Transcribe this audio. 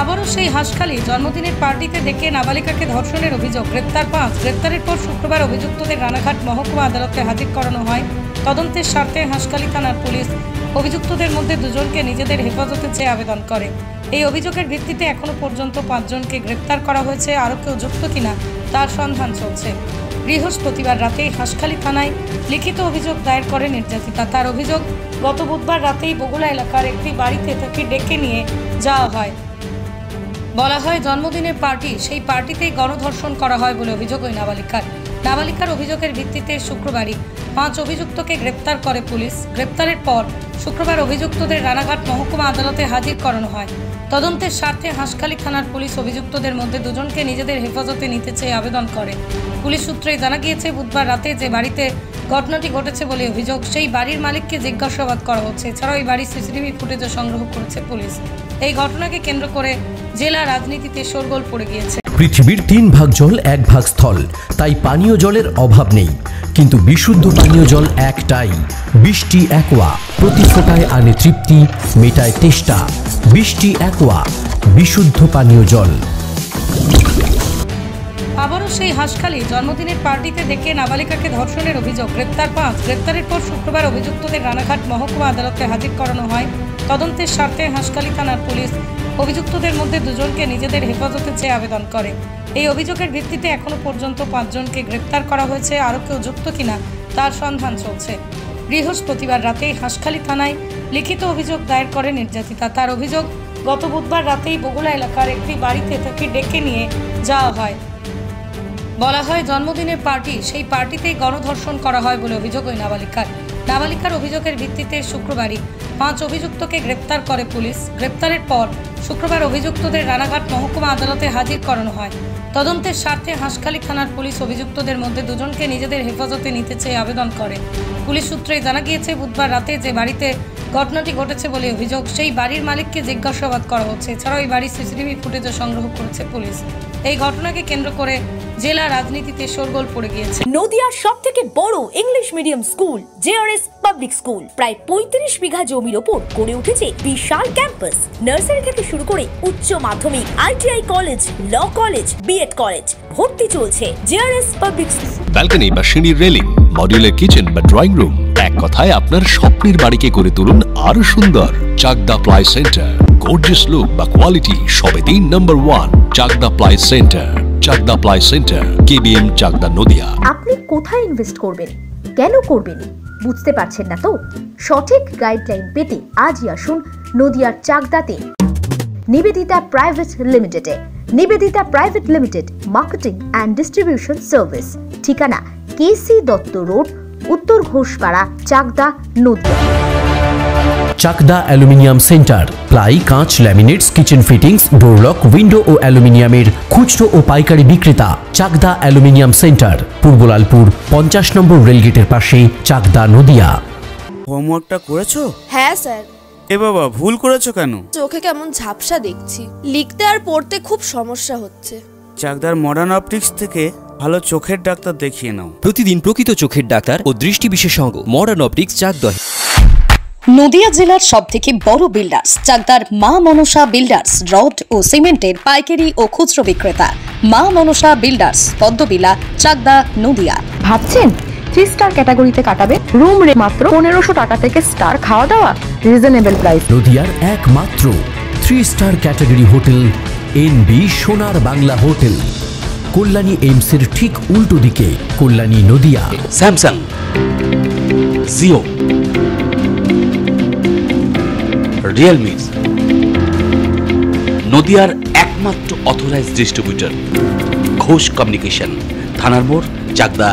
আবারও সেই হাঁসখালি জন্মদিনের পার্টিতে ডেকে নাবালিকাকে ধর্ষণের অভিযোগ, গ্রেপ্তার 5। গ্রেপ্তারের পর শুক্রবার অভিযুক্তদের রানাঘাট মহকুমা আদালতে হাজির করানো হয়। তদন্তের স্বার্থে হাঁসখালি থানার পুলিশ অভিযুক্তদের মধ্যে 2 জনকে নিজেদের হেফাজতে চেয়ে আবেদন করে। এই অভিযোগের ভিত্তিতে এখনো পর্যন্ত 5 জনকে গ্রেপ্তার করা হয়েছে। আরও কেউ যুক্ত কিনা তার সন্ধান চলছে। বৃহস্পতিবার রাতেই হাঁসখালি থানায় লিখিত অভিযোগ দায়ের করে নির্যাতিতা। তার অভিযোগ, গত বুধবার রাতেই বগুলা এলাকার একটি বাড়িতে তাকে ডেকে নিয়ে যাওয়া হয়। বলা হয় জন্মদিনের পার্টি, সেই পার্টিতেই গণধর্ষণ করা হয় বলে অভিযোগ ওই নাবালিকার অভিযোগের ভিত্তিতে শুক্রবারই 5 অভিযুক্তকে গ্রেপ্তার করে পুলিশ। গ্রেপ্তারের পর শুক্রবার অভিযুক্তদের রানাঘাট মহকুমা আদালতে হাজির করানো হয়। তদন্তের স্বার্থে হাঁসখালি থানার পুলিশ অভিযুক্তদের মধ্যে 2 জনকে নিজেদের হেফাজতে নিতে চেয়ে আবেদন করে। পুলিশ সূত্রে জানা গিয়েছে, বুধবার রাতে যে বাড়িতে ঘটনাটি ঘটেছে বলে অভিযোগ, সেই বাড়ির মালিককে জিজ্ঞাসাবাদ করা হচ্ছে। এছাড়াও এই বাড়ির সিসিটিভি ফুটেজও সংগ্রহ করেছে পুলিশ। এই ঘটনাকে কেন্দ্র করে জেলা রাজনীতিতে শোরগোল পড়ে গিয়েছে। পৃথিবীর 3 ভাগ জল 1 ভাগ স্থল, তাই পানীয় জলের অভাব নেই, কিন্তু বিশুদ্ধ পানীয় জল একটাই, বৃষ্টি অ্যাকোয়া। প্রতি ফোঁটায় আনে তৃপ্তি, মেটায় তেষ্টা। বৃষ্টি অ্যাকোয়া, বিশুদ্ধ পানীয় জল। আবারও সেই হাঁসখালি জন্মদিনের পার্টিতে ডেকে নাবালিকাকে ধর্ষণের অভিযোগ, গ্রেপ্তার 5। গ্রেপ্তারের পর শুক্রবার অভিযুক্তদের রানাঘাট মহকুমা আদালতে হাজির করানো হয়। তদন্তের স্বার্থে হাঁসখালি থানার পুলিশ অভিযুক্তদের মধ্যে 2 জনকে নিজেদের হেফাজতে চেয়ে আবেদন করে। এই অভিযোগের ভিত্তিতে এখনো পর্যন্ত 5 জনকে গ্রেপ্তার করা হয়েছে। আরও কেউ যুক্ত কিনা তার সন্ধান চলছে। বৃহস্পতিবার রাতেই হাঁসখালি থানায় লিখিত অভিযোগ দায়ের করে নির্যাতিতা। তার অভিযোগ, গত বুধবার রাতেই বগুলা এলাকার একটি বাড়িতে তাকে ডেকে নিয়ে যাওয়া হয়। বলা হয় জন্মদিনের পার্টি, সেই পার্টিতেই গণধর্ষণ করা হয় বলে অভিযোগ ওই নাবালিকার অভিযোগের ভিত্তিতে শুক্রবারই 5 অভিযুক্তকে গ্রেপ্তার করে পুলিশ। গ্রেপ্তারের পর শুক্রবার অভিযুক্তদের রানাঘাট মহকুমা আদালতে হাজির করানো হয়। তদন্তের স্বার্থে হাঁসখালি থানার পুলিশ অভিযুক্তদের মধ্যে 2 জনকে নিজেদের হেফাজতে নিতে চেয়ে আবেদন করে। পুলিশ সূত্রে জানা গিয়েছে, বুধবার রাতে যে বাড়িতে ঘটনাটি ঘটেছে বলে অভিযোগ, সেই বাড়ির মালিককে জিজ্ঞাসাবাদ করা হচ্ছে। এছাড়াও এই বাড়ির সিসিটিভি ফুটেজও সংগ্রহ করেছে পুলিশ। এই ঘটনাকে কেন্দ্র করে জেলা রাজনীতিতে শোরগোল পড়ে গিয়েছে। নদিয়ার সবথেকে বড় English medium school JRS public school প্রায় 35 বিঘা জমির ওপর গড়ে উঠেছে বিশাল ক্যাম্পাস। নার্সারি থেকে শুরু করে উচ্চ মাধ্যমিক, ITI college, law college, BEd college, ভর্তি চলছে জেআরএস পাবলিক স্কুল। ব্যালকনি বা সিঁড়ির রেলিং, মডিউলার কিচেন বা ড্রয়িং রুম, এক কথায় আপনার স্বপ্নের বাড়িকে করে তুলুন আরো সুন্দর। Chakdah ply centre, gorgeous look বা কোয়ালিটি সবে 3 নম্বর 1 Chakdah ply centre. Chakdah ply centre, KBM, Chakdah, Nadia. আপনি কোথায় ইনভেস্ট করবেন, কেন করবেন, বুঝতে পারছেন না তো? সঠিক গাইডলাইন পেতে আজই আসুন নদিয়ার চাকদাতে নিবেদিতা প্রাইভেট লিমিটেডে। Nivedita private limited, marketing and distribution service. ঠিকানা কেসি দত্ত রোড, উত্তর Ghoshpara, Chakdaha, Nadia. Chakdaha aluminium centre, ply, কাঁচ, laminates, kitchen fittings, door lock, window ও অ্যালুমিনিয়ামের খুচরো ও পাইকারি বিক্রেতা। Chakdaha aluminium centre, Purbalalpur 50 number রেলগেটের পাশে, চাকদা, নদিয়া। হোমওয়ার্কটা করেছো? হ্যাঁ স্যার। এ বাবা, ভুল করেছো কেন? চোখে কেমন ঝাপসা দেখছি, লিখতে আর পড়তে খুব সমস্যা হচ্ছে। চাকদার মডার্ন অপটিক্স থেকে ভালো চোখের ডাক্তার দেখিয়ে নাও। প্রতিদিন প্রকৃত চোখের ডাক্তার ও দৃষ্টি বিশেষজ্ঞ মডার্ন অপটিক্স, চাকদা। নদিয়া জেলার সবথেকে বড় বিল্ডার্স চাকদার মা মনসা বিল্ডার্স, রড ও সিমেন্টের পাইকারি ও খুচরো বিক্রেতা। মা মনসা বিল্ডার্স, পদ্মবিলা, চাকদা, নদিয়া। ভাবছেন 3 স্টার ক্যাটাগরিতে কাটাবে? রুম রে মাত্র 1500 টাকা থেকে স্টার, খাওয়া দাওয়া রিজনেবল প্রাইস। নদিয়ার একমাত্র 3 স্টার ক্যাটাগরি হোটেল এনবি সোনার বাংলা হোটেল, কল্যাণী এইমসের ঠিক উল্টো দিকে, কল্যাণী, নদিয়া। স্যামসাং, জিও, রিয়েলমি, নদিয়ার একমাত্র অথরাইজড ডিস্ট্রিবিউটর ঘোষ কমিউনিকেশন, থানার মোড়, চাকদা।